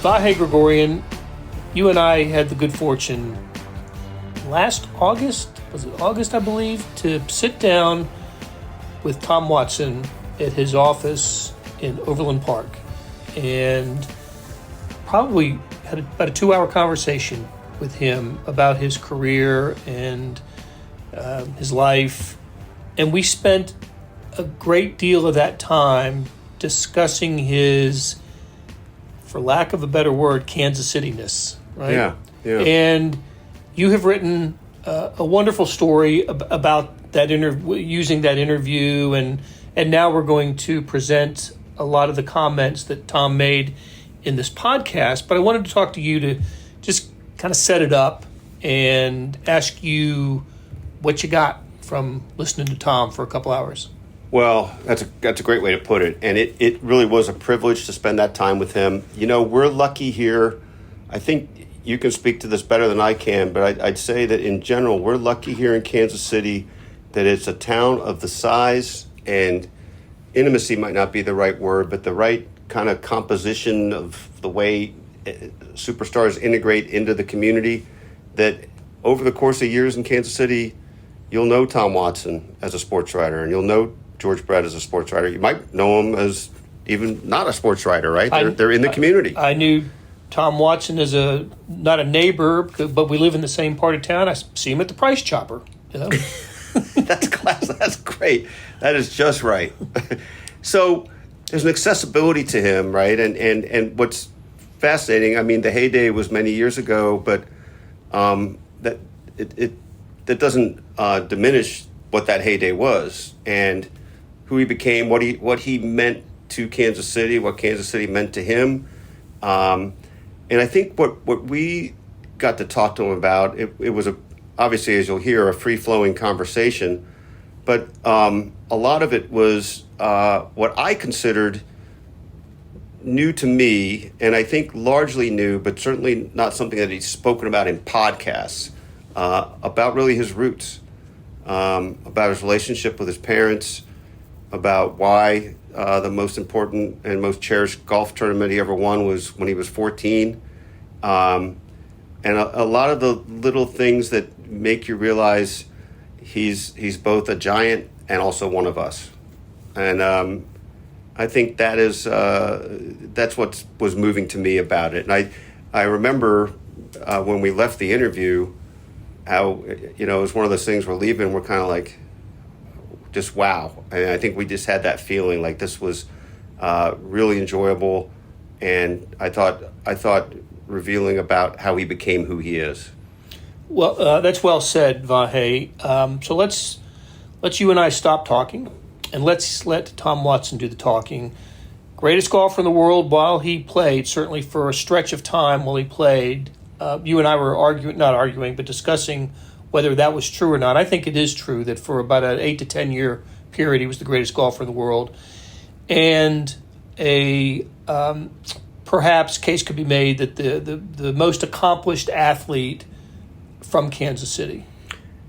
Vahe Gregorian, you and I had the good fortune last August, was it August, I believe, to sit down with Tom Watson at his office in Overland Park, and probably had about a 2-hour conversation with him about his career and his life. And we spent a great deal of that time discussing his, for lack of a better word, Kansas City-ness, right? Yeah. And you have written a wonderful story about that using that interview, and now we're going to present a lot of the comments that Tom made in this podcast. But I wanted to talk to you to just kind of set it up and ask you what you got from listening to Tom for a couple hours. Well, that's a great way to put it. And it really was a privilege to spend that time with him. You know, we're lucky here. I think you can speak to this better than I can, but I'd say that in general, we're lucky here in Kansas City that it's a town of the size, and intimacy might not be the right word, but the right kind of composition of the way superstars integrate into the community, that over the course of years in Kansas City, you'll know Tom Watson as a sports writer, and you'll know George Brett as a sports writer. You might know him as even not a sports writer, right? They're in the community. I knew Tom Watson as not a neighbor, but we live in the same part of town. I see him at the Price Chopper, you know? That's class. That's great. That is just right. So there's an accessibility to him, right? And what's fascinating, I mean, the heyday was many years ago, but that doesn't diminish what that heyday was and who he became, what he meant to Kansas City, what Kansas City meant to him. And I think what we got to talk to him about, it was obviously, as you'll hear, a free-flowing conversation, but a lot of it was what I considered new to me, and I think largely new, but certainly not something that he's spoken about in podcasts, about really his roots, about his relationship with his parents, about why the most important and most cherished golf tournament he ever won was when he was 14. And a lot of the little things that make you realize he's both a giant and also one of us. And I think that's what was moving to me about it. And I remember when we left the interview, how, you know, it was one of those things we're leaving, we're kind of like, just wow. And I think we just had that feeling like this was really enjoyable. And I thought revealing about how he became who he is. Well, that's well said, Vahe. So let's you and I stop talking, and let's let Tom Watson do the talking. Greatest golfer in the world while he played, certainly for a stretch of time while he played. You and I were discussing whether that was true or not. I think it is true that for about an 8 to 10 year period, he was the greatest golfer in the world. And perhaps case could be made that the most accomplished athlete from Kansas City.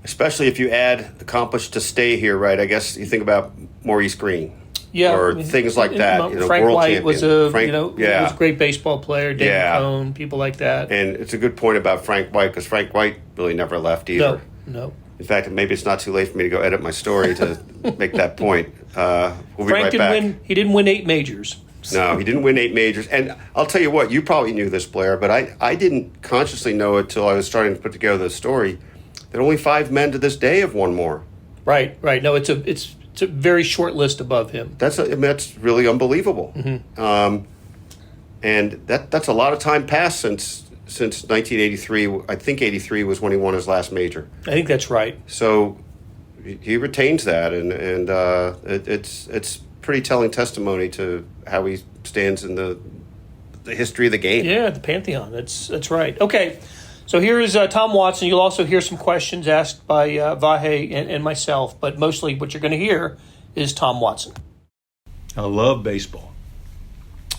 Especially if you add accomplished to stay here, right? I guess you think about Maurice Green. Yeah, or things like that. You know, Frank world White champion. was was a great baseball player. David Cohn, people like that. And it's a good point about Frank White, because Frank White really never left either. No. In fact, maybe it's not too late for me to go edit my story to make that point. We'll be Frank right back. He didn't win 8 majors. No, he didn't win 8 majors. And I'll tell you what, you probably knew this, Blair, but I didn't consciously know it till I was starting to put together the story, that only 5 men to this day have won more. Right. No, it's a very short list above him. That's really unbelievable. Mm-hmm. And that's a lot of time passed since 1983. I think 83 was when he won his last major. I think that's right. So he retains that, and it's pretty telling testimony to how he stands in the history of the game. Yeah, the pantheon. That's right. Okay, so here is Tom Watson. You'll also hear some questions asked by Vahe and myself, but mostly what you're going to hear is Tom Watson. I love baseball,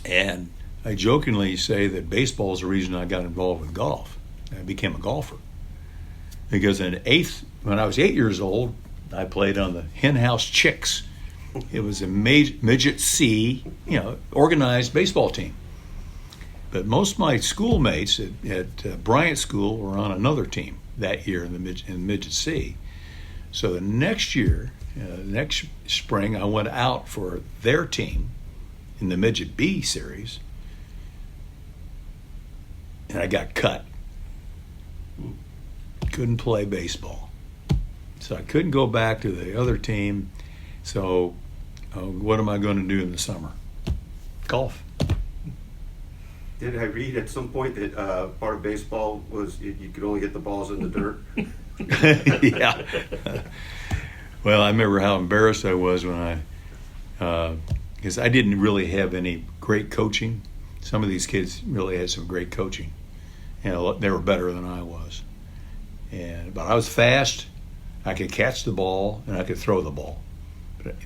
and I jokingly say that baseball is the reason I got involved with golf. I became a golfer because when I was 8 years old, I played on the Hen House Chicks. It was a midget C, organized baseball team. But most of my schoolmates at Bryant School were on another team that year in midget C. So the next year, next spring, I went out for their team in the midget B series, and I got cut. Couldn't play baseball. So I couldn't go back to the other team. So what am I going to do in the summer? Golf. Did I read at some point that part of baseball was you could only get the balls in the dirt? Yeah. Well, I remember how embarrassed I was when because I didn't really have any great coaching. Some of these kids really had some great coaching. They were better than I was. But I was fast. I could catch the ball and I could throw the ball,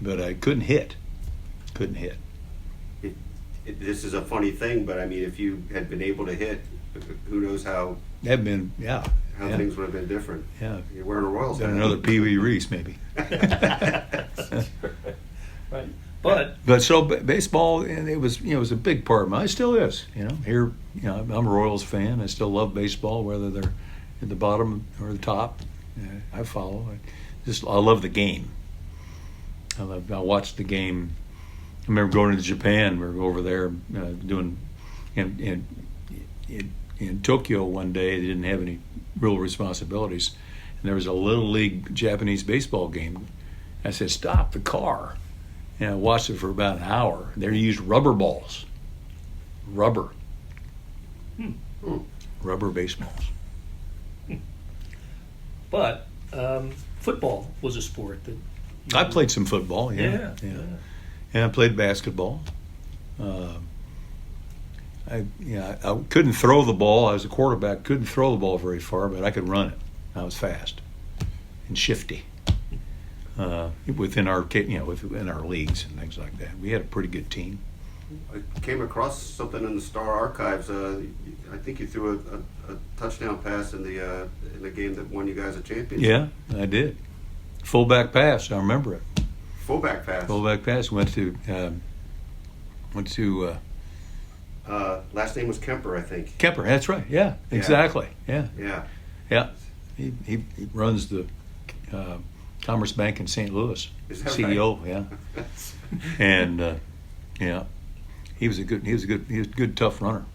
but I couldn't hit. Couldn't hit. This is a funny thing, but I mean, if you had been able to hit, who knows how things would have been different. Yeah, you're wearing a Royals hat. Another Pee Wee Reese, maybe. Right, but so baseball, and it was a big part of it. It still is. Here, I'm a Royals fan. I still love baseball, whether they're at the bottom or the top. I follow. I love the game. I watched the game. I remember going to Japan. We were over there doing in Tokyo one day. They didn't have any real responsibilities, and there was a little league Japanese baseball game. I said, "Stop the car," and I watched it for about an hour. They used rubber balls, rubber baseballs. But football was a sport that I played some football. Yeah. And I played basketball. I couldn't throw the ball. I was a quarterback. Couldn't throw the ball very far, but I could run it. I was fast and shifty. Within our within our leagues and things like that, we had a pretty good team. I came across something in the Star Archives. I think you threw a touchdown pass in the game that won you guys a championship. Yeah, I did. Fullback pass. I remember it. Fullback pass. Fullback pass went to. Last name was Kemper, I think. Kemper. That's right. Yeah. Exactly. Yeah. Yeah. He runs the Commerce Bank in St. Louis. Is that CEO. right? Yeah. And he was a good tough runner.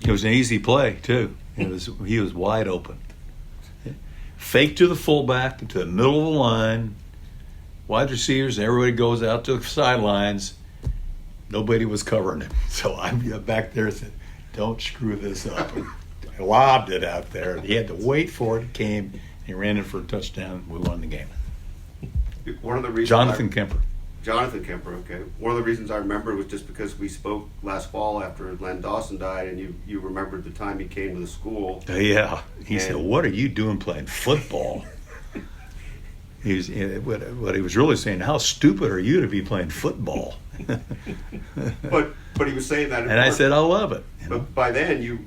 It was an easy play too. He was wide open. Fake to the fullback, to the middle of the line. Wide receivers, everybody goes out to the sidelines. Nobody was covering him. So I'm back there and said, "Don't screw this up." And I lobbed it out there. He had to wait for it. It came. He ran it for a touchdown. We won the game. One of the reasons Jonathan Kemper. Jonathan Kemper, okay. One of the reasons I remember was just because we spoke last fall after Len Dawson died, and you remembered the time he came to the school. Yeah. He said, "What are you doing playing football?" What he was really saying, how stupid are you to be playing football? But he was saying that. And I said, I love it. But by then, you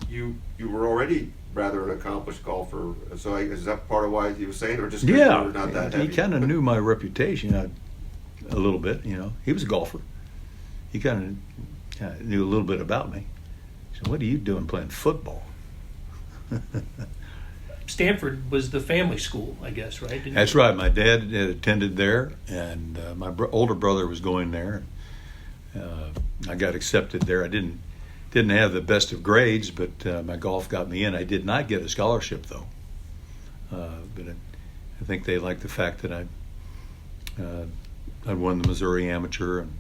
were already rather an accomplished golfer. So is that part of why he was saying, or just because you were not that heavy? He kind of knew my reputation a little bit. He was a golfer. He kind of knew a little bit about me. So what are you doing playing football? Stanford was the family school, I guess, right? That's right. My dad attended there, and my older brother was going there. I got accepted there. I didn't have the best of grades, but my golf got me in. I did not get a scholarship, though. But I think they liked the fact that I won the Missouri Amateur and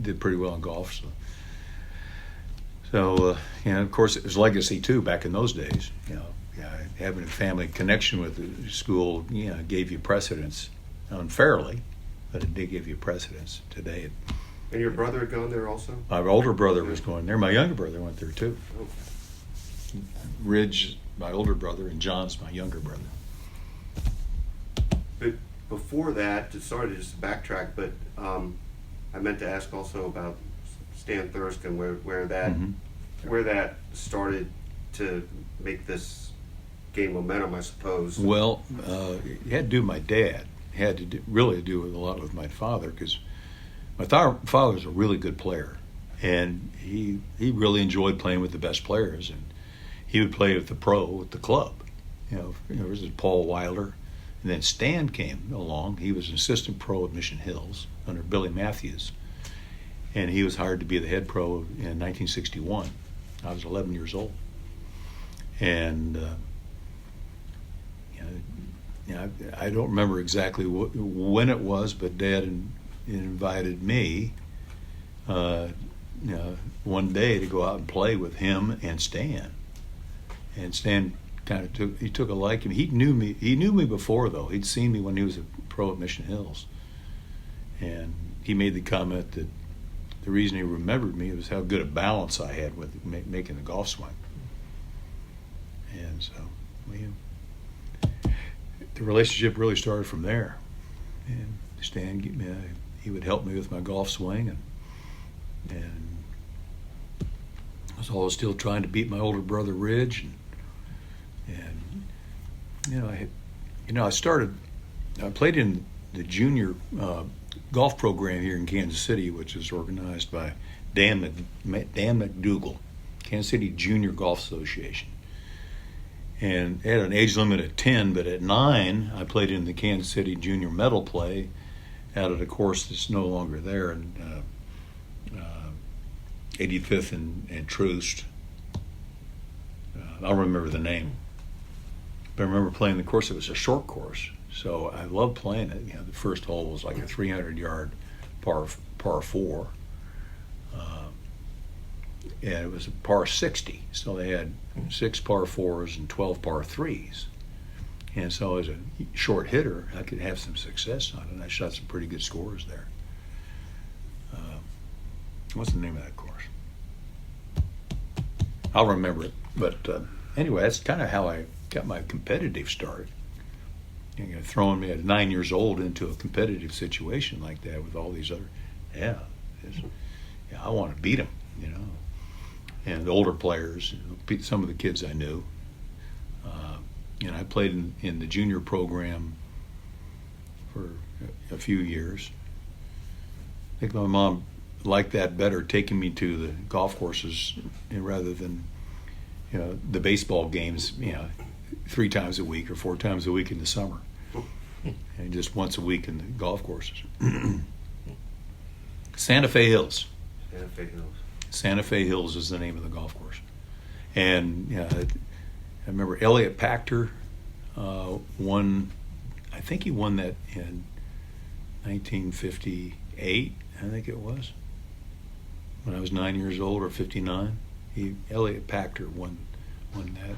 did pretty well in golf. So, of course, it was legacy too back in those days. Having a family connection with the school, gave you precedence unfairly, but it did give you precedence. Today, And your brother had gone there also? my older brother was going there. My younger brother went there too. Oh. Ridge, my older brother, and John's my younger brother. But before that, sorry to just backtrack, but I meant to ask also about Stan Thurston, where that started to make this gain momentum, I suppose. Well, it had to do with my dad. It had to really do with a lot with my father, because my father was a really good player. And he really enjoyed playing with the best players, and he would play with the club. There was Paul Wilder, and then Stan came along. He was an assistant pro at Mission Hills under Billy Matthews, and he was hired to be the head pro in 1961. I was 11 years old, and I don't remember exactly when it was, but Dad invited me one day to go out and play with him and Stan. And Stan kind of took a liking. He knew me before, though. He'd seen me when he was a pro at Mission Hills, and he made the comment that the reason he remembered me was how good a balance I had with making the golf swing. And so the relationship really started from there. And Stan, he would help me with my golf swing, and I was always still trying to beat my older brother Ridge, I played in the junior golf program here in Kansas City, which is organized by Dan McDougal, Kansas City Junior Golf Association. And it had an age limit of 10, but at 9, I played in the Kansas City Junior Medal Play out at a course that's no longer there, and 85th and Troost. I'll remember the name. But I remember playing the course. It was a short course, so I loved playing it. The first hole was like a 300-yard par 4. And it was a par 60, so they had 6 par 4s and 12 par 3s. And so as a short hitter, I could have some success on it, and I shot some pretty good scores there. What's the name of that course? I'll remember it. But anyway, that's kind of how I got my competitive start. Throwing me at 9 years old into a competitive situation like that with all these other, I want to beat them, And the older players, some of the kids I knew. I played in the junior program for a few years. I think my mom liked that better, taking me to the golf courses rather than the baseball games 3 times a week or 4 times a week in the summer, and just once a week in the golf courses. Santa Fe Hills. Santa Fe Hills is the name of the golf course. And I remember Elliot Pachter won. I think he won that in 1958. I think it was when I was 9 years old, or 59. Elliot Pachter won that.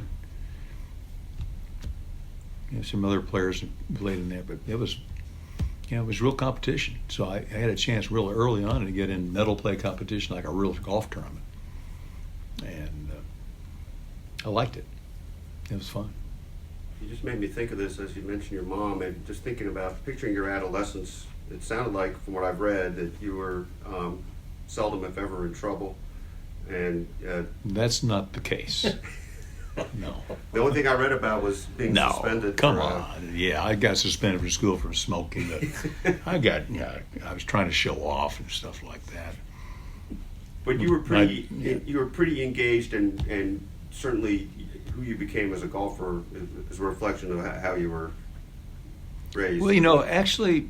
Some other players played in there, but it was real competition. So I had a chance real early on to get in medal play competition, like a real golf tournament, and I liked it. It was fun. You just made me think of this as you mentioned your mom, and just picturing your adolescence. It sounded like, from what I've read, that you were seldom, if ever, in trouble. And that's not the case. No. The only thing I read about was being suspended. Come on. Yeah, I got suspended from school for smoking. But I was trying to show off and stuff like that. But you were pretty engaged, and certainly who you became as a golfer is a reflection of how you were raised. Well, actually,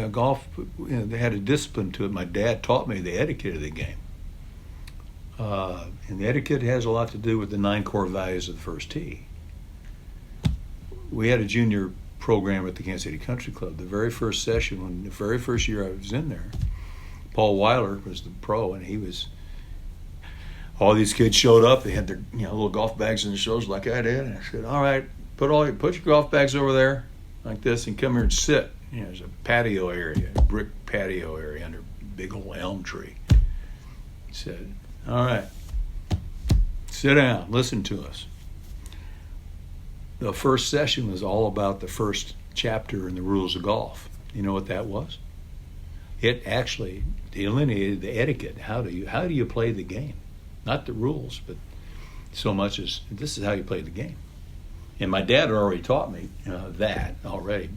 golf, they had a discipline to it. My dad taught me the etiquette of the game. And the etiquette has a lot to do with the 9 core values of the first tee. We had a junior program at the Kansas City Country Club. The very first session, the very first year I was in there, Paul Wilder was the pro, and all these kids showed up. They had their little golf bags in their shoulders like I did. And I said, all right, put your golf bags over there like this and come here and sit. There's a patio area, a brick patio area under a big old elm tree. He said, all right, sit down, listen to us. The first session was all about the first chapter in the rules of golf. You know what that was? It actually delineated the etiquette. How do you play the game? Not the rules, but so much as this is how you play the game. And my dad had already taught me that already.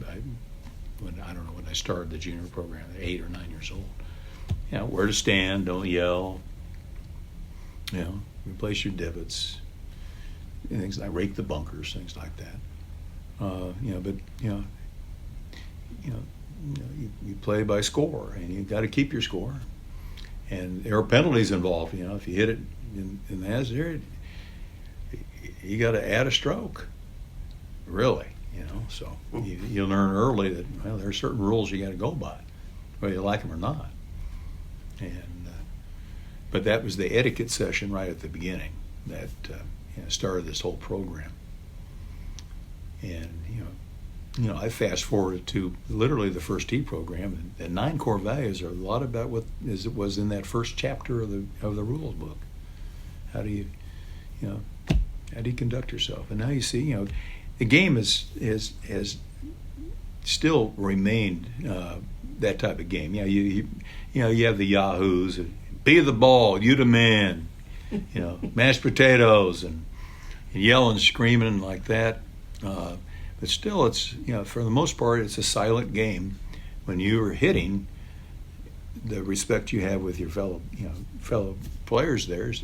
When I started the junior program at 8 or 9 years old. Where to stand, don't yell, You know, replace your divots, things like rake the bunkers, things like that. You know, but you play by score, and you got to keep your score. And there are penalties involved. You know, if you hit it in the hazard, you got to add a stroke. Really, you know. So you learn early that there are certain rules you got to go by, whether you like them or not. And but that was the etiquette session right at the beginning that started this whole program. And you know, I fast forwarded to literally the first tee program, and 9 core values are a lot about what was in that first chapter of the rules book. How do you conduct yourself? And now you see, the game has still remained that type of game. You have the yahoos, be the ball, you the man, mashed potatoes and yelling, screaming like that. But still, it's for the most part, it's a silent game. When you are hitting, the respect you have with your fellow players there is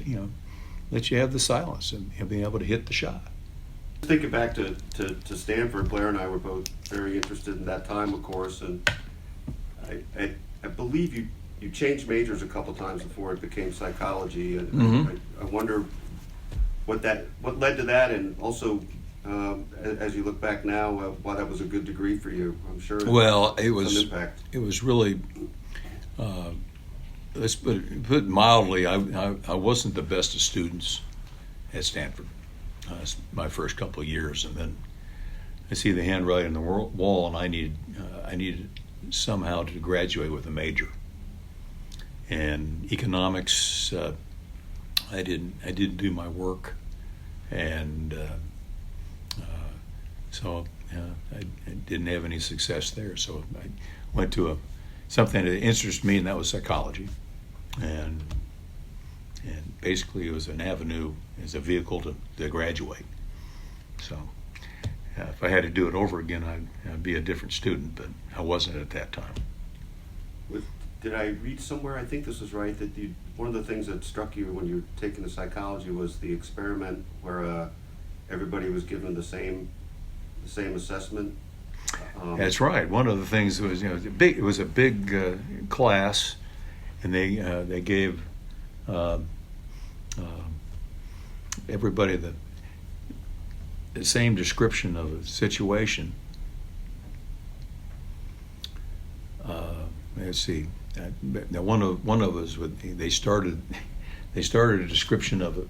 that you have the silence and being able to hit the shot. Thinking back to Stanford, Blair and I were both very interested in that time, of course, and I believe you changed majors a couple times before it became psychology, and Mm-hmm. I wonder what led to that, and also. As you look back now, why that was a good degree for you, I'm sure. Well, it was. Some impact. It was really. Let's put it mildly. I wasn't the best of students at Stanford. It's my first couple of years, and then I see the handwriting on the wall, and I needed somehow to graduate with a major. And economics, I didn't do my work, and. So I didn't have any success there. So I went to something that interested me, and that was psychology. And basically it was an avenue as a vehicle to graduate. So if I had to do it over again, I'd be a different student, but I wasn't at that time. Did I read somewhere, I think this is right, that one of the things that struck you when you were taking the psychology was the experiment where everybody was given the same assessment. That's right. One of the things was, it was a big class, and they gave everybody the same description of a situation. Let's see. Now one of us they started a description of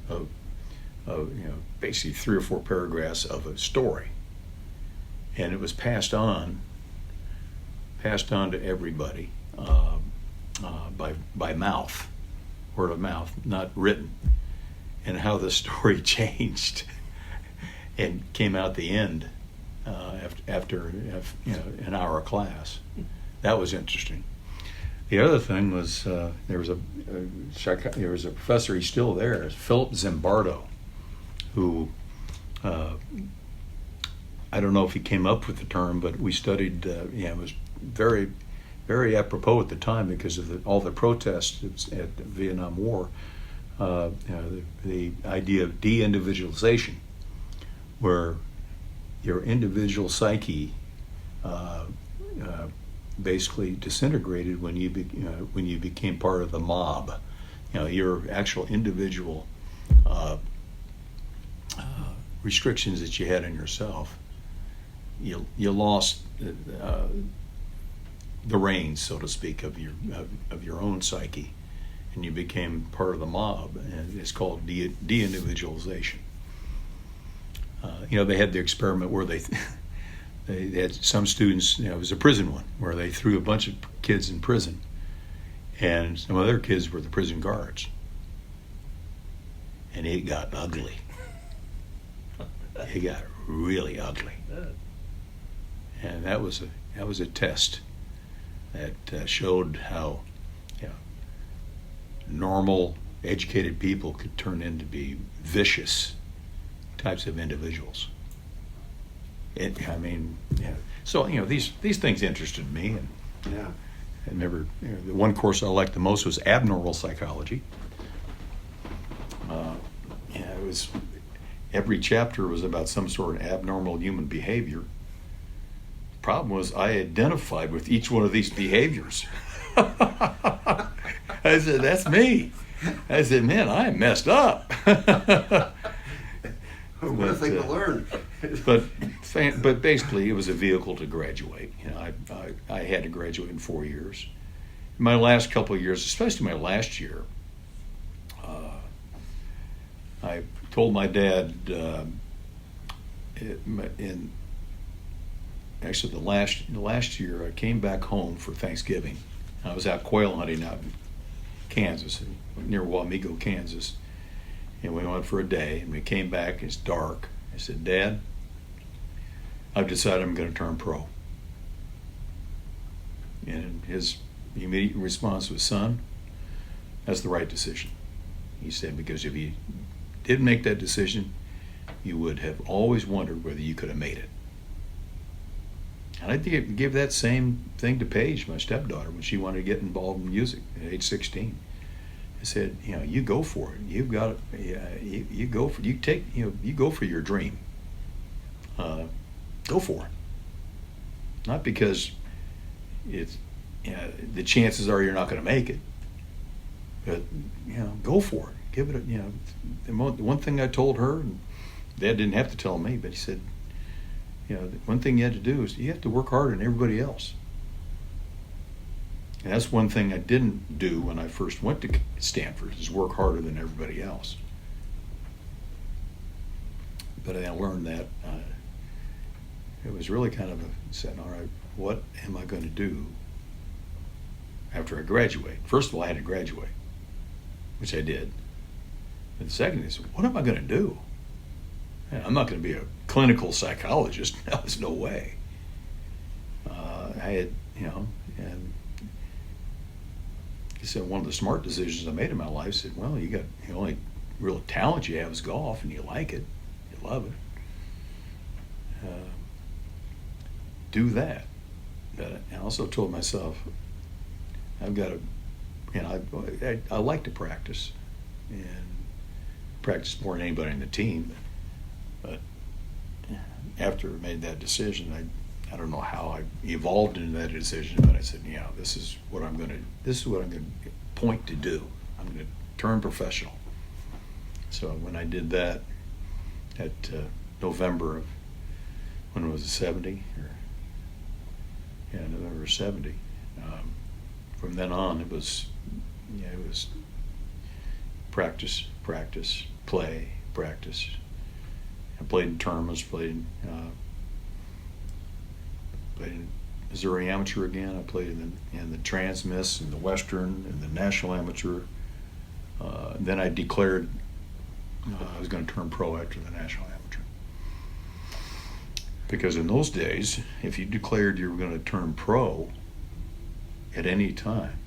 basically 3 or 4 paragraphs of a story. And it was passed on to everybody by mouth, word of mouth, not written, and how the story changed and came out the end after an hour of class. That was interesting. The other thing was there was a professor. He's still there, Philip Zimbardo, who. I don't know if he came up with the term, but we studied. It was very, very apropos at the time because of all the protests at the Vietnam War. The idea of de-individualization, where your individual psyche basically disintegrated when you became part of the mob. Your actual individual restrictions that you had on yourself. You lost the reins, so to speak, of your own psyche, and you became part of the mob, and it's called de-individualization. They had the experiment where they had some students. It was a prison one where they threw a bunch of kids in prison, and some other kids were the prison guards, and it got ugly. It got really ugly. And that was a test that showed how normal, educated people could turn into be vicious types of individuals. So these things interested me, and I never. The one course I liked the most was abnormal psychology. every chapter was about some sort of abnormal human behavior. The problem was I identified with each one of these behaviors. I said, that's me. I said, man, I am messed up. What a thing to learn. but basically, it was a vehicle to graduate. I had to graduate in 4 years. My last couple of years, especially my last year, I told my dad actually the last year I came back home for Thanksgiving. I was out quail hunting out in Kansas, near Wamego, Kansas. And we went for a day, and we came back. It's dark. I said, Dad, I've decided I'm going to turn pro. And his immediate response was, son, that's the right decision. He said, because if you didn't make that decision, you would have always wondered whether you could have made it. And I give that same thing to Paige, my stepdaughter, when she wanted to get involved in music at age 16. I said, you go for it. You've got it. You go for. You go for your dream. Go for it. Not because it's the chances are you're not going to make it, but go for it. Give it. The one thing I told her, and Dad didn't have to tell me, but he said, the one thing you had to do is you have to work harder than everybody else. And that's one thing I didn't do when I first went to Stanford, is work harder than everybody else. But I learned that it was really kind of saying, all right, what am I going to do after I graduate? First of all, I had to graduate, which I did. But the second is, what am I going to do? I'm not going to be a clinical psychologist. There's no way. I had, and he said one of the smart decisions I made in my life said, well, the only real talent you have is golf, and you like it, you love it. Do that. But I also told myself, I've got to, I like to practice, and practice more than anybody in the team. But after I made that decision, I don't know how I evolved into that decision, but I said, this is what I'm going to point to do. I'm going to turn professional. So when I did that at November of, when was it, 70? November 70. From then on, it was practice, play, practice. I played in tournaments, played in Missouri Amateur again. I played in the Trans-Miss and the Western and the National Amateur. Then I declared I was going to turn pro after the National Amateur. Because in those days, if you declared you were going to turn pro at any time,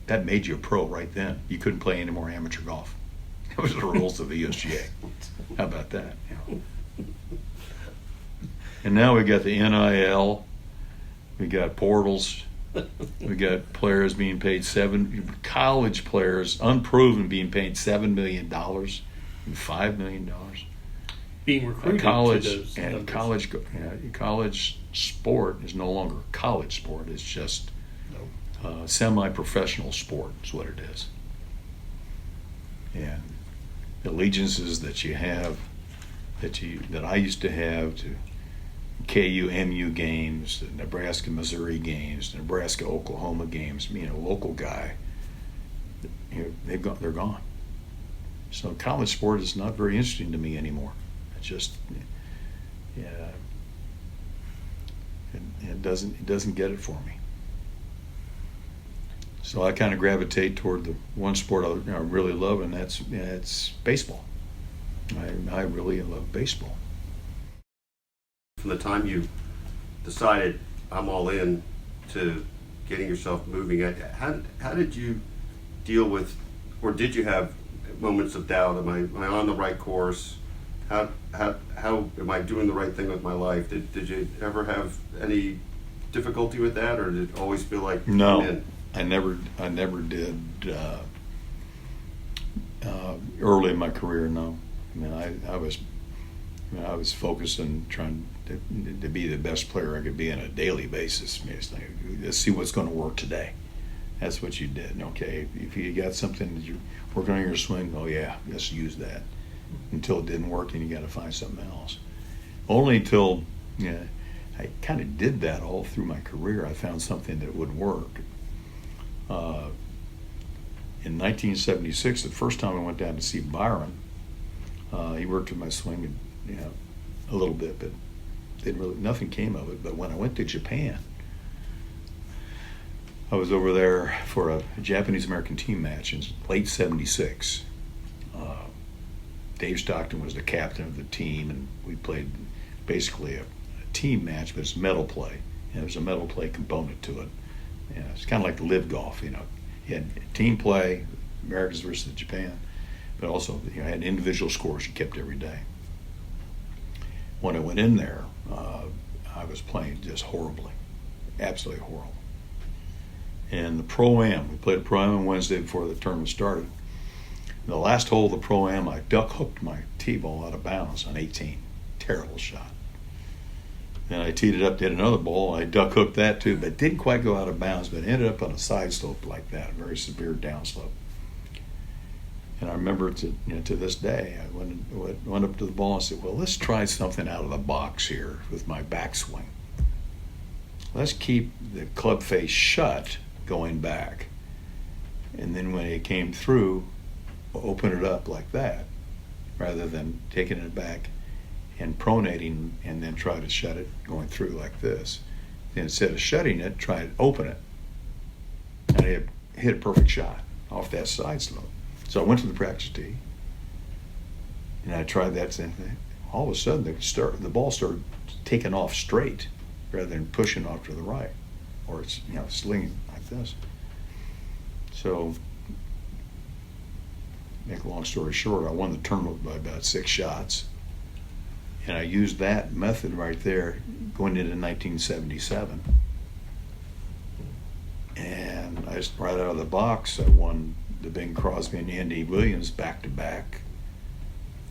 that made you a pro right then. You couldn't play any more amateur golf. That was the rules of the USGA. How about that? And now we got the NIL, we got portals, we got players being paid college players, unproven, being paid $7 million and $5 million. Being recruited college, to those and numbers. college sport is no longer a college sport. It's just semi-professional sport is what it is. And the allegiances that you have, that I used to have to KU-MU games, the Nebraska-Missouri games, the Nebraska-Oklahoma games, local guy, they're gone. So college sport is not very interesting to me anymore. It just, it doesn't get it for me. So I kind of gravitate toward the one sport I really love, and that's baseball. I really love baseball. From the time you decided I'm all in to getting yourself moving, how did you deal with, or did you have moments of doubt? Am I on the right course? How am I doing the right thing with my life? Did you ever have any difficulty with that, or did it always feel like no? I'm in? I never did early in my career. No, I mean, I was focused on trying to be the best player I could be on a daily basis. I mean, it's like, let's see what's going to work today. That's what you did. Okay, if you got something that you're working on your swing, oh yeah, let's use that. Until it didn't work, then you got to find something else. Only until I kind of did that all through my career, I found something that would work. In 1976, the first time I went down to see Byron, he worked with my swing, a little bit, but nothing came of it. But when I went to Japan, I was over there for a Japanese-American team match in late '76. Dave Stockton was the captain of the team, and we played basically a team match, but it's medal play. There's a medal play component to it. It's kind of like live golf, You had team play, Americans versus Japan, but also you had individual scores you kept every day. When I went in there, I was playing just horribly, absolutely horrible. And the Pro-Am, we played a Pro-Am on Wednesday before the tournament started. The last hole of the Pro-Am, I duck hooked my tee ball out of bounds on 18. Terrible shot. Then I teed it up, did another ball. I duck hooked that too, but didn't quite go out of bounds, but ended up on a side slope like that, a very severe downslope. And I remember to this day, I went up to the ball and said, well, let's try something out of the box here with my backswing. Let's keep the club face shut going back. And then when it came through, open it up like that, rather than taking it back and pronating and then try to shut it going through like this. And instead of shutting it, try to open it. And I hit a perfect shot off that side slope. So I went to the practice tee and I tried that same thing. All of a sudden, the ball started taking off straight rather than pushing off to the right, or it's slinging like this. So, make a long story short, I won the tournament by about 6 shots. And I used that method right there going into 1977. And I just right out of the box, I won the Bing Crosby and Andy Williams back-to-back.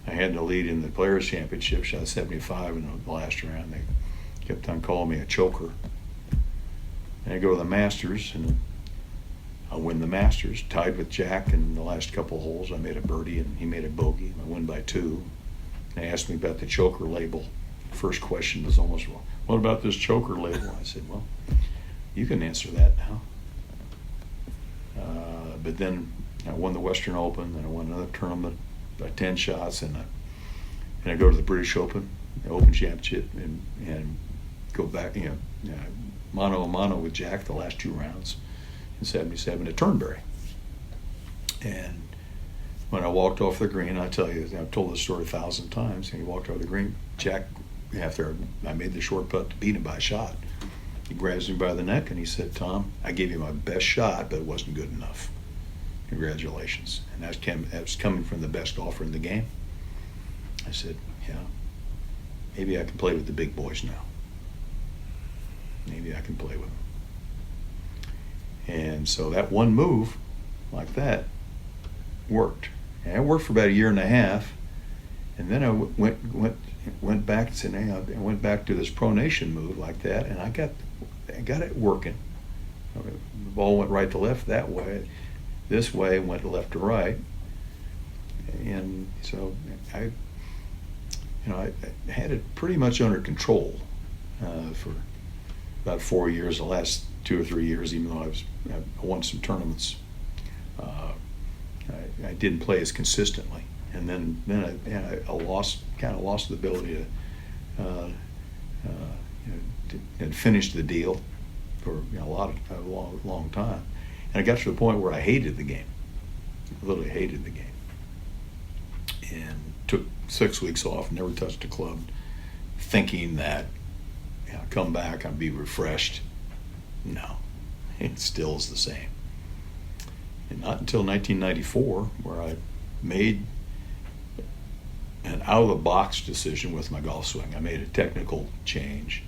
I had the lead in the Players' Championship, shot 75 in the last round. They kept on calling me a choker. And I go to the Masters, and I win the Masters, tied with Jack in the last couple of holes. I made a birdie, and he made a bogey. I win by 2. They asked me about the choker label. First question was almost, well, what about this choker label? I said, well, you can answer that now. But then I won the Western Open, and I won another tournament by 10 shots, and I go to the British Open, the Open Championship, and go back, mano a mano with Jack the last 2 rounds in '77 at Turnberry. And when I walked off the green, I tell you, I've told this story 1,000 times, and he walked off the green, Jack, after I made the short putt to beat him by a shot, he grabs me by the neck and he said, Tom, I gave you my best shot, but it wasn't good enough. Congratulations. And that was coming from the best golfer in the game. I said, yeah, maybe I can play with the big boys now. Maybe I can play with them. And so that one move like that worked. And it worked for about 1.5 years. And then I went back and said, hey, I went back to this pronation move like that, and I got it working. The ball went right to left that way. This way went left to right. And so I had it pretty much under control for about 4 years. The last 2 or 3 years, even though I won some tournaments, I didn't play as consistently. And then I lost the ability to finish the deal for a long time. And I got to the point where I hated the game. I literally hated the game. And took 6 weeks off, never touched a club, thinking that I'll come back, I'll be refreshed. No, it still is the same. And not until 1994, where I made an out-of-the-box decision with my golf swing. I made a technical change,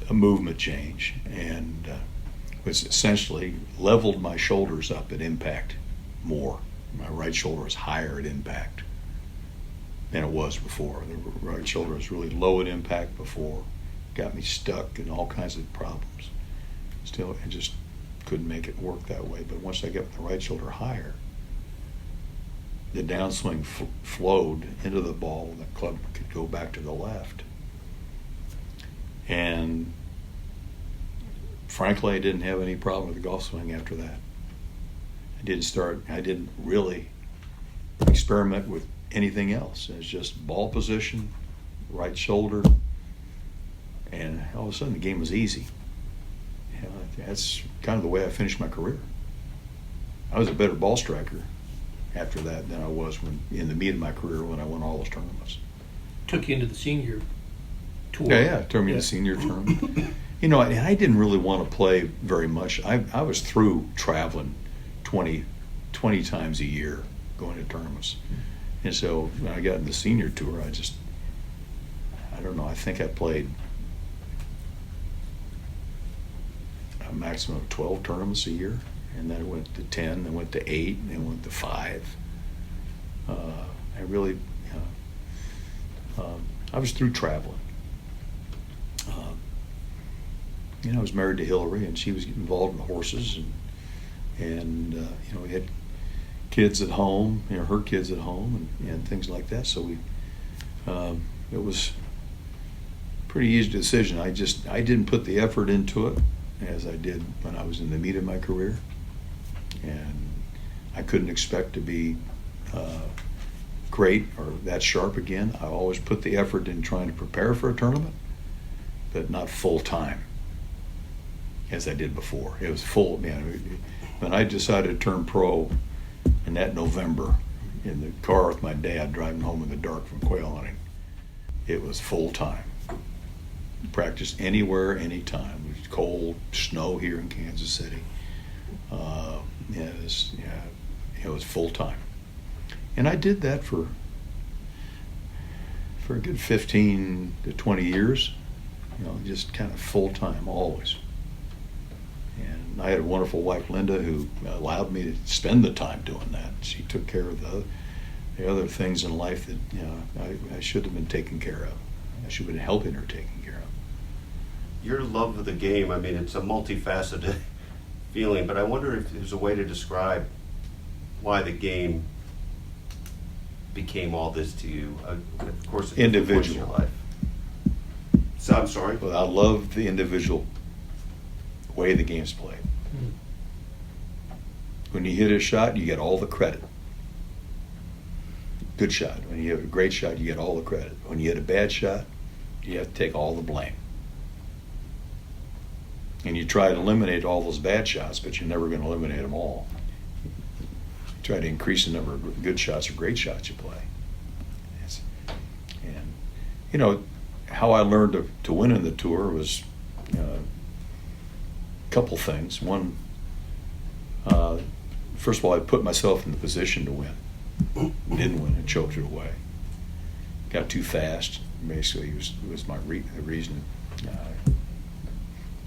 a movement change, and was essentially leveled my shoulders up at impact more. My right shoulder is higher at impact. than it was before. The right shoulder was really low at impact before, got me stuck in all kinds of problems. Still, I just couldn't make it work that way. But once I got the right shoulder higher, the downswing flowed into the ball. The club could go back to the left. And frankly, I didn't have any problem with the golf swing after that. I didn't really experiment with anything else. It was just ball position, right shoulder, and all of a sudden the game was easy. You know, that's kind of the way I finished my career. I was a better ball striker after that than I was when in the meat of my career when I won all those tournaments. Took you into the senior tour. Yeah, it took me to the senior tournament. You know, and I didn't really want to play very much. I was through traveling 20 times a year going to tournaments. And so when I got in the senior tour, I don't know, I think I played a maximum of 12 tournaments a year. And then I went to 10, then went to 8, and then went to 5. I was through traveling. You know, I was married to Hillary, and she was involved in horses, and you know, we had kids at home, you know, her kids at home, and things like that. So it was a pretty easy decision. I didn't put the effort into it as I did when I was in the meat of my career, and I couldn't expect to be great or that sharp again. I always put the effort in trying to prepare for a tournament, but not full time as I did before. It was full, man. When I decided to turn pro in that November in the car with my dad driving home in the dark from quail hunting, it was full time. Practiced anywhere, anytime. It was cold, snow here in Kansas City. It was full time. And I did that for a good 15 to 20 years, you know, just kind of full time, always. And I had a wonderful wife, Linda, who allowed me to spend the time doing that. She took care of the other things in life that, you know, I should have been taking care of. I should have been helping her taking care of. Your love of the game, I mean, it's a multifaceted feeling, but I wonder if there's a way to describe why the game became all this to you. Of course, individual. Your life. So, I'm sorry? Well, I love the individual way the game's played. When you hit a shot, you get all the credit. Good shot. When you have a great shot, you get all the credit. When you hit a bad shot, you have to take all the blame. And you try to eliminate all those bad shots, but you're never going to eliminate them all. You try to increase the number of good shots or great shots you play. And, you know, how I learned to win in the tour was a couple things. One, first of all, I put myself in the position to win. Didn't win and choked it away. Got too fast. Basically, was my the reason.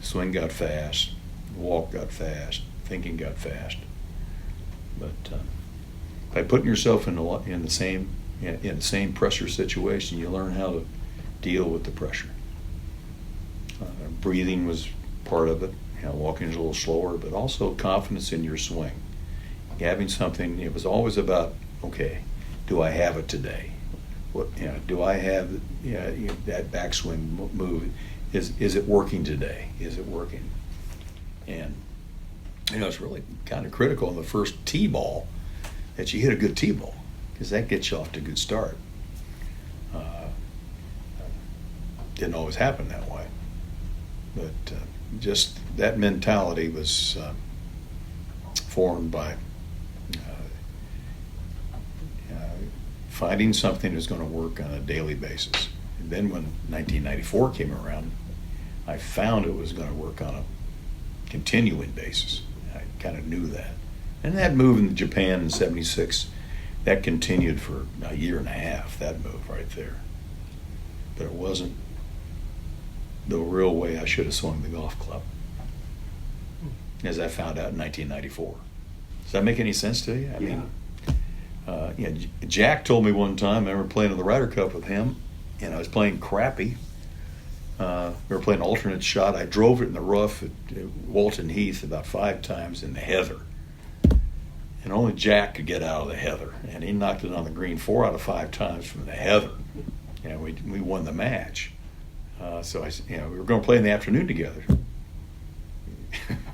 Swing got fast, walk got fast, thinking got fast. But by putting yourself in the same pressure situation, you learn how to deal with the pressure. Breathing was part of it. You know, walking is a little slower, but also confidence in your swing. Having something. It was always about, okay, do I have it today? What, you know, do I have that backswing move? Is it working today? Is it working? And you know, it's really kind of critical in the first tee ball that you hit a good tee ball, because that gets you off to a good start. Didn't always happen that way, but just that mentality was formed by finding something that's going to work on a daily basis. And then when 1994 came around, I found it was going to work on a continuing basis. I kind of knew that. And that move in Japan in '76, that continued for a year and a half, that move right there. But it wasn't the real way I should have swung the golf club, as I found out in 1994. Does that make any sense to you? I mean, Jack told me one time, I remember playing in the Ryder Cup with him, and I was playing crappy. We were playing alternate shot. I drove it in the rough at Walton Heath about 5 times in the heather. And only Jack could get out of the heather. And he knocked it on the green 4 out of 5 times from the heather. And we won the match. So we were going to play in the afternoon together.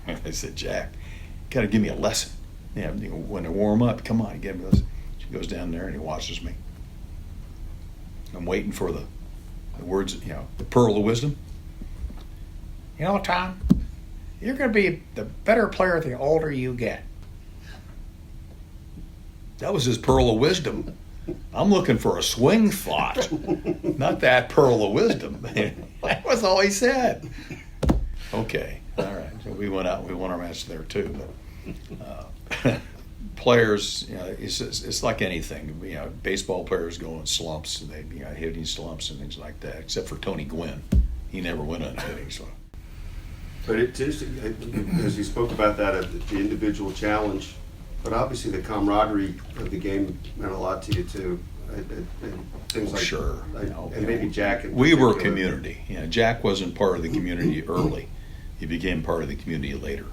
I said, Jack, you got to give me a lesson. When I warm up, come on, give me a lesson. She goes down there and he watches me. I'm waiting for the words, the pearl of wisdom. Tom, you're going to be the better player the older you get. That was his pearl of wisdom. I'm looking for a swing thought, not that pearl of wisdom. That was all he said. Okay, all right. So we went out and we won our match there too. But players, it's like anything. Baseball players go in slumps, and they hitting slumps and things like that. Except for Tony Gwynn, he never went on a hitting slump. But it's interesting, as you spoke about that, the individual challenge, but obviously the camaraderie of the game meant a lot to you too. And things like sure. And maybe Jack. We were a community. Jack wasn't part of the community early. He became part of the community later.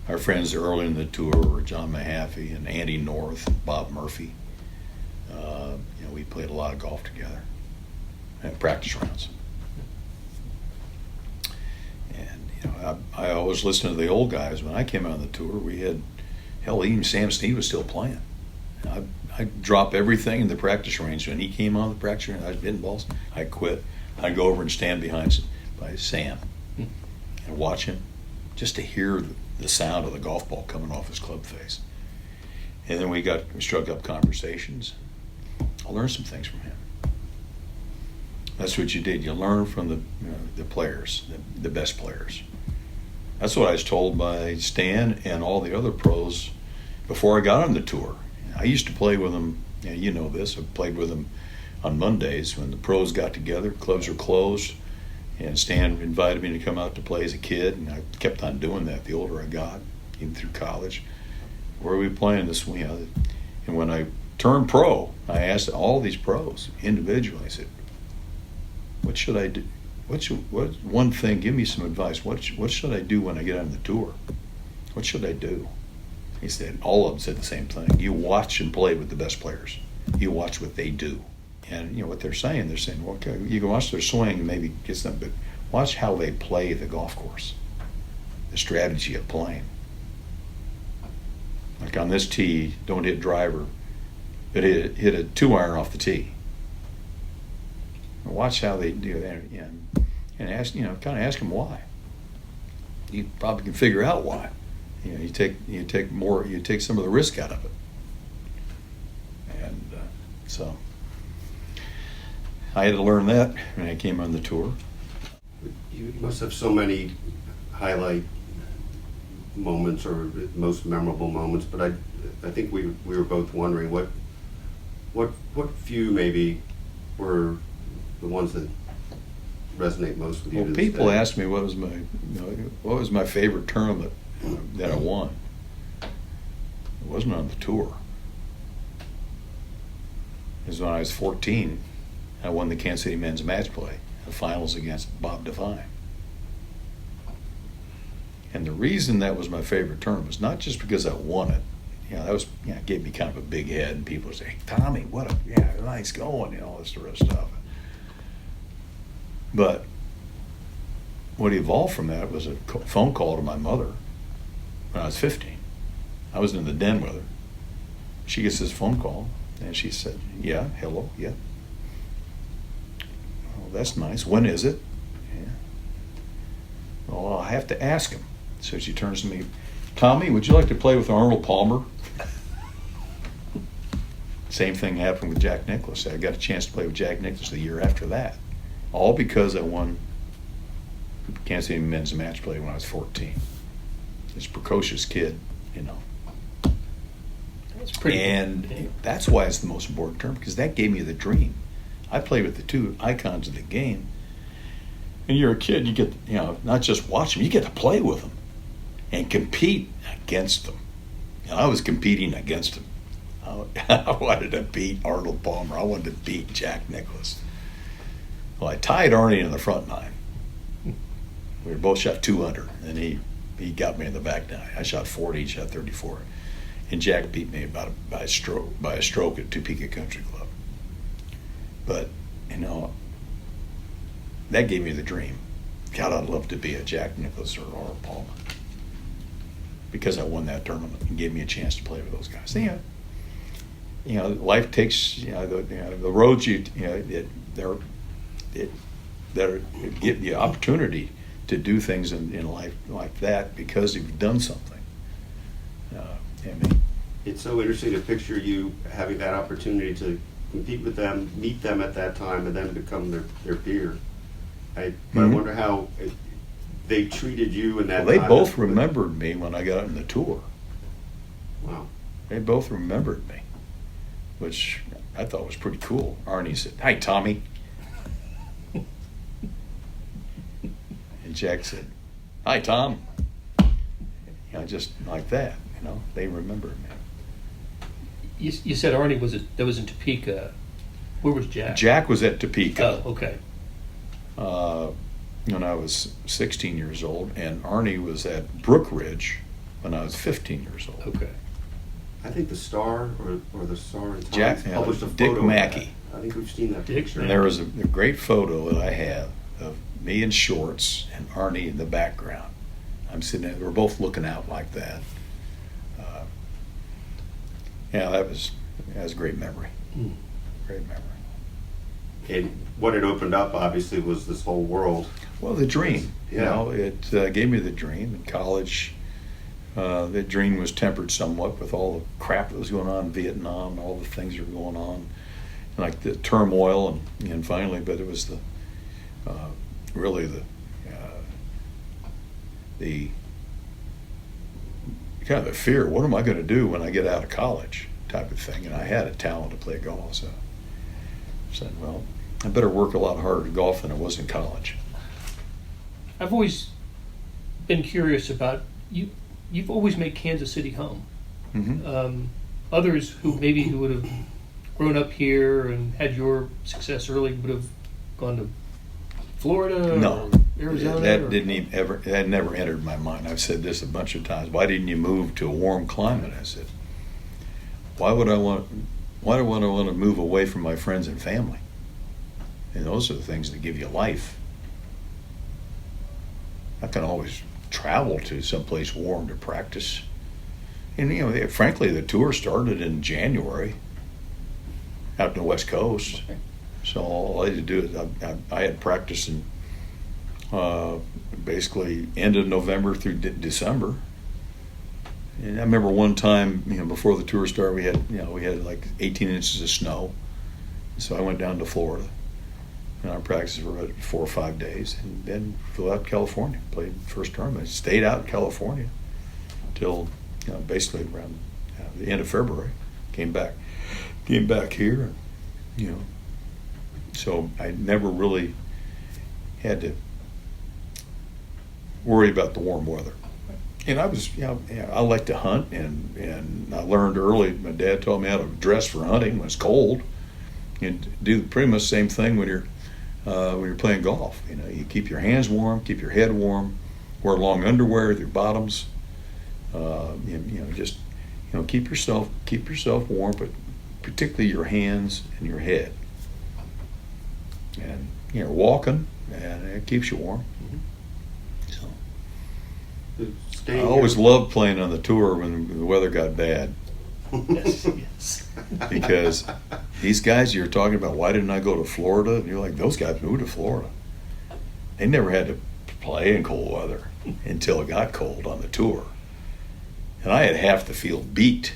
Our friends early in the tour were John Mahaffey and Andy North, Bob Murphy. We played a lot of golf together and practice rounds. And I always listened to the old guys. When I came out on the tour, we had, even Sam Snead was still playing. I dropped everything in the practice range. When he came on the practice range, I was hitting balls. I quit. I'd go over and stand by Sam and watch him, just to hear the sound of the golf ball coming off his club face. And then we struck up conversations. I learned some things from him. That's what you did. You learn from the players, the best players. That's what I was told by Stan and all the other pros before I got on the tour. I used to play with them. You know this. I played with them on Mondays when the pros got together. Clubs were closed, and Stan invited me to come out to play as a kid, and I kept on doing that the older I got, even through college. Where are we playing this week? And when I turned pro, I asked all these pros individually. I said, "What should I do? What one thing? Give me some advice. What should I do when I get on the tour? What should I do?" He said, all of them said the same thing. You watch and play with the best players. You watch what they do. And what they're saying, well, okay, you can watch their swing and maybe get some, but watch how they play the golf course. The strategy of playing. Like on this tee, don't hit driver, but hit a 2-iron off the tee. Watch how they do that, and ask, kind of ask them why. You probably can figure out why. You take some of the risk out of it, and so I had to learn that when I came on the tour. You must have so many highlight moments or most memorable moments, but I think we were both wondering what few maybe were the ones that resonate most with you. Well, people ask me what was my favorite tournament that I won. It wasn't on the tour. It was when I was 14. I won the Kansas City men's match play, the finals against Bob Devine. And the reason that was my favorite tournament was not just because I won it. That was it gave me kind of a big head, and people would say, "Tommy, nice going," all this sort of stuff. But what evolved from that was a phone call to my mother when I was 15. I was in the den with her. She gets this phone call, and she said, "Yeah, hello, yeah. Oh, that's nice. When is it?" "Yeah. Well, I'll have to ask him." So she turns to me, "Tommy, would you like to play with Arnold Palmer?" Same thing happened with Jack Nicklaus. I got a chance to play with Jack Nicklaus the year after that. All because I won Kansas City men's match play when I was 14. This precocious kid, That's pretty And good. that's why it's the most important term, because that gave me the dream. I played with the two icons of the game. And you're a kid, you get, not just watch them, you get to play with them and compete against them. And I was competing against him. I wanted to beat Arnold Palmer. I wanted to beat Jack Nicklaus. Well, I tied Arnie in the front nine. We were both shot 2 under, and he got me in the back nine. I shot 40, he shot 34. And Jack beat me by a stroke at Topeka Country Club. But, you know, that gave me the dream. God, I'd love to be a Jack Nicklaus or Arnold Palmer. Because I won that tournament and gave me a chance to play with those guys. You know, life takes, the roads that give you opportunity to do things in life like that because you've done something. It's so interesting to picture you having that opportunity to compete with them, meet them at that time, and then become their peer. I wonder how they treated you in that Well, they time. both remembered me when I got on the tour. Wow. They both remembered me, which I thought was pretty cool. Arnie said, "Hi, Tommy." And Jack said, "Hi, Tom." Just like that, they remembered me. You said Arnie that was in Topeka. Where was Jack? Jack was at Topeka. Oh, okay. When I was 16 years old, and Arnie was at Brook Ridge when I was 15 years old. Okay. I think the Star or the Star and Jack, Times published a Dick photo of Mackey. that. I think we've seen that picture. And there was a great photo that I have of me in shorts and Arnie in the background. I'm sitting there, we're both looking out like that. That was a great memory. Great memory. And what it opened up, obviously, was this whole world. Well, the dream. Yeah. It gave me the dream. In college, the dream was tempered somewhat with all the crap that was going on in Vietnam, all the things that were going on, like the turmoil, and finally, but it was really the kind of the fear. What am I going to do when I get out of college? Type of thing. And I had a talent to play golf, so I said, well, I better work a lot harder at golf than I was in college. I've always been curious about you. You've always made Kansas City home. Mm-hmm. Others who would have grown up here and had your success early would have gone to Florida No. or Arizona. That never entered my mind. I've said this a bunch of times. Why didn't you move to a warm climate? I said, why do I want to move away from my friends and family? And those are the things that give you life. I can always travel to someplace warm to practice. And frankly, the tour started in January out in the West Coast. So all I had to do is I had practice in basically end of November through December. And I remember one time, before the tour started, we had like 18 inches of snow. So I went down to Florida, and I practiced for about 4 or 5 days, and then flew out to California, played first tournament. Stayed out in California till basically around the end of February. Came back here, and, so I never really had to worry about the warm weather. And I was, I like to hunt, and I learned early. My dad taught me how to dress for hunting when it's cold. You do pretty much the same thing when you're playing golf. You keep your hands warm, keep your head warm, wear long underwear with your bottoms. Just keep yourself warm, but particularly your hands and your head. And walking, and it keeps you warm. So. I always loved playing on the tour when the weather got bad. Yes. Because these guys you're talking about, why didn't I go to Florida? And you're like, those guys moved to Florida. They never had to play in cold weather until it got cold on the tour. And I had half the field beat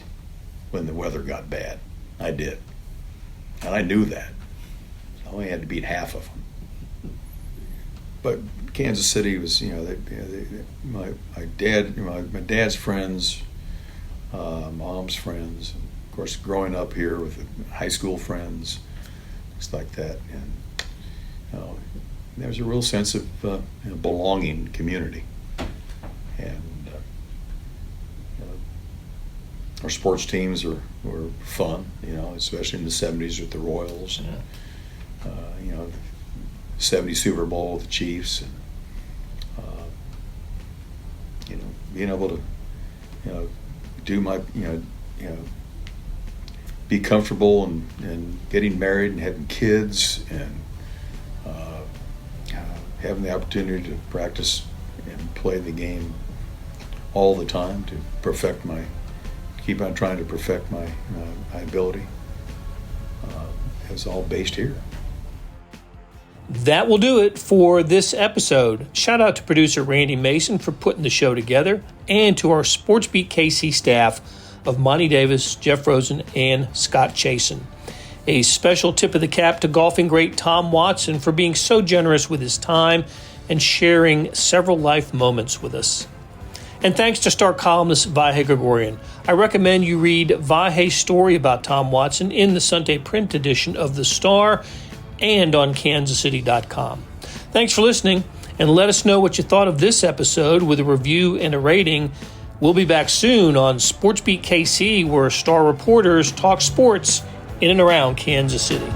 when the weather got bad. I did. And I knew that. I only had to beat half of them. But Kansas City was, my dad's friends, mom's friends, and of course growing up here with high school friends, things like that, and there's a real sense of belonging, community, and our sports teams were fun, especially in the 70s with the Royals and, 70 Super Bowl with the Chiefs. And, being able to, do my, be comfortable and getting married and having kids and having the opportunity to practice and play the game all the time to keep on trying to perfect my ability. It's all based here. That will do it for this episode. Shout out to producer Randy Mason for putting the show together, and to our SportsBeat KC staff of Monty Davis, Jeff Rosen, and Scott Chasen. A special tip of the cap to golfing great Tom Watson for being so generous with his time and sharing several life moments with us. And thanks to star columnist Vahe Gregorian. I recommend you read Vahe's story about Tom Watson in the Sunday print edition of The Star and on kansascity.com. Thanks for listening, and let us know what you thought of this episode with a review and a rating. We'll be back soon on SportsBeat KC, where star reporters talk sports in and around Kansas City.